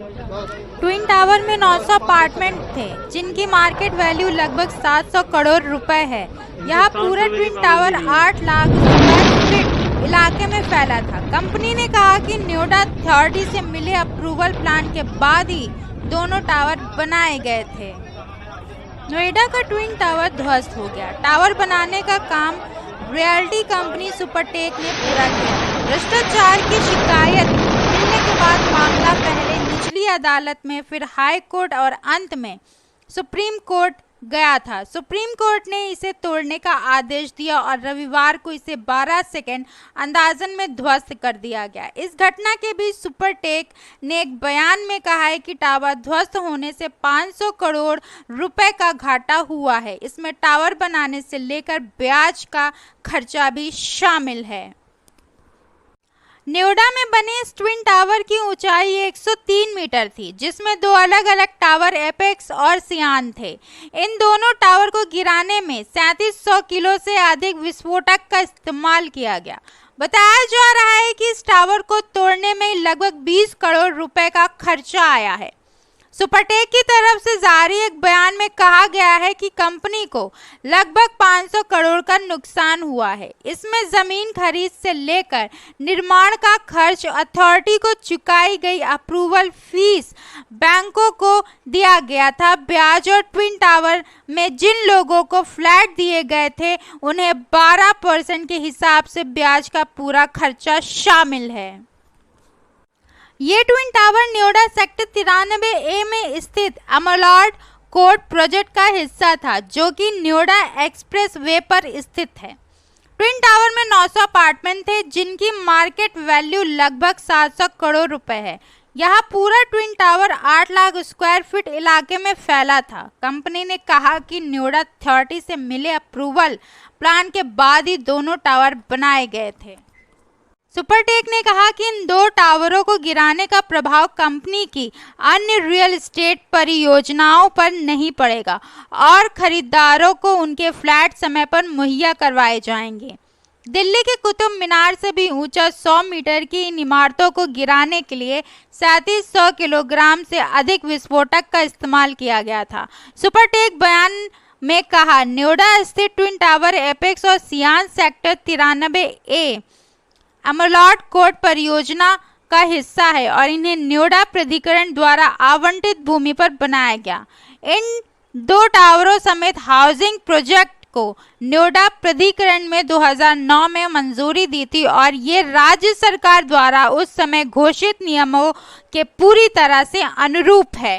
Twin tower में 900 apartment थे जिनकी मार्केट वैल्यू लगभग 700 करोड़ रुपए है। यह पूरा twin tower 8 lakh square feet इलाके में फैला था। कंपनी ने कहा कि नोएडा अथॉरिटी से मिले अप्रूवल प्लान के बाद ही दोनों टावर बनाए गए थे। नोएडा का ट्विन टावर ध्वस्त हो गया। टावर बनाने का काम रियल्टी कंपनी सुपरटेक ने पूरा किया। भ्रष्टाचार की शिकायत मिलने के बाद मामला पहले निचली अदालत में, फिर हाई कोर्ट और अंत में सुप्रीम कोर्ट गया था। सुप्रीम कोर्ट ने इसे तोड़ने का आदेश दिया और रविवार को इसे 12 सेकंड अंदाजन में ध्वस्त कर दिया गया। इस घटना के बीच सुपरटेक ने एक बयान में कहा है कि टावर ध्वस्त होने से 500 करोड़ रुपए का घाटा हुआ है। इसमें टावर बनाने से लेकर ब्याज का खर्चा भी शामिल है। नोएडा में बने इस ट्विन टावर की ऊंचाई 103 मीटर थी, जिसमें दो अलग अलग टावर एपेक्स और सियान थे। इन दोनों टावर को गिराने में 3700 किलो से अधिक विस्फोटक का इस्तेमाल किया गया। बताया जा रहा है कि इस टावर को तोड़ने में लगभग 20 करोड़ रुपए का खर्चा आया है। सुपरटेक की तरफ से जारी एक बयान में कहा गया है कि कंपनी को लगभग 500 करोड़ का नुकसान हुआ है। इसमें जमीन खरीद से लेकर निर्माण का खर्च, अथॉरिटी को चुकाई गई अप्रूवल फीस, बैंकों को दिया गया था ब्याज और ट्विन टावर में जिन लोगों को फ्लैट दिए गए थे उन्हें 12% के हिसाब से ब्याज का पूरा खर्चा शामिल है। ये twin tower Noida sector 93A में स्थित एमरल्ड कोर्ट प्रोजेक्ट का हिस्सा था, जो कि नोएडा एक्सप्रेस वे पर स्थित है। ट्विन टावर में 900 अपार्टमेंट थे जिनकी मार्केट वैल्यू लगभग 700 करोड़ रुपए है। यह पूरा twin tower 8 lakh square feet इलाके में फैला था। कंपनी ने कहा कि नोएडा अथॉरिटी से मिले अप्रूवल प्लान के बाद ही दोनों टावर बनाए गए थे। सुपरटेक ने कहा कि इन दो टावरों को गिराने का प्रभाव कंपनी की अन्य रियल एस्टेट परियोजनाओं पर नहीं पड़ेगा और खरीदारों को उनके फ्लैट समय पर मुहैया करवाए जाएंगे। दिल्ली के कुतुब मीनार से भी ऊंचा 100 मीटर की इन इमारतों को गिराने के लिए 3700 किलोग्राम से अधिक विस्फोटक का इस्तेमाल किया गया था। सुपरटेक बयान में कहा, नोएडा स्थित ट्विन टावर एपेक्स और सियान सेक्टर 93A एमरल्ड कोर्ट परियोजना का हिस्सा है और इन्हें नोएडा प्राधिकरण द्वारा आवंटित भूमि पर बनाया गया। इन दो टावरों समेत हाउसिंग प्रोजेक्ट को नोएडा प्राधिकरण में 2009 में मंजूरी दी थी और ये राज्य सरकार द्वारा उस समय घोषित नियमों के पूरी तरह से अनुरूप है।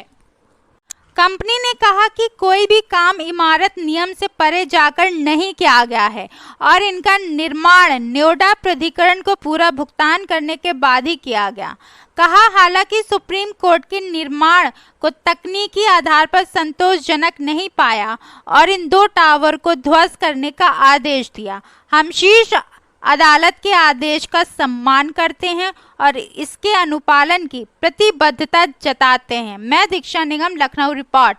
कंपनी ने कहा कि कोई भी काम इमारत नियम से परे जाकर नहीं किया गया है और इनका निर्माण नोएडा प्राधिकरण को पूरा भुगतान करने के बाद ही किया गया। कहा, हालांकि सुप्रीम कोर्ट के निर्माण को तकनीकी आधार पर संतोषजनक नहीं पाया और इन दो टावर को ध्वस्त करने का आदेश दिया। हम शीर्ष अदालत के आदेश का सम्मान करते हैं और इसके अनुपालन की प्रतिबद्धता जताते हैं। मैं दीक्षा निगम, लखनऊ रिपोर्ट।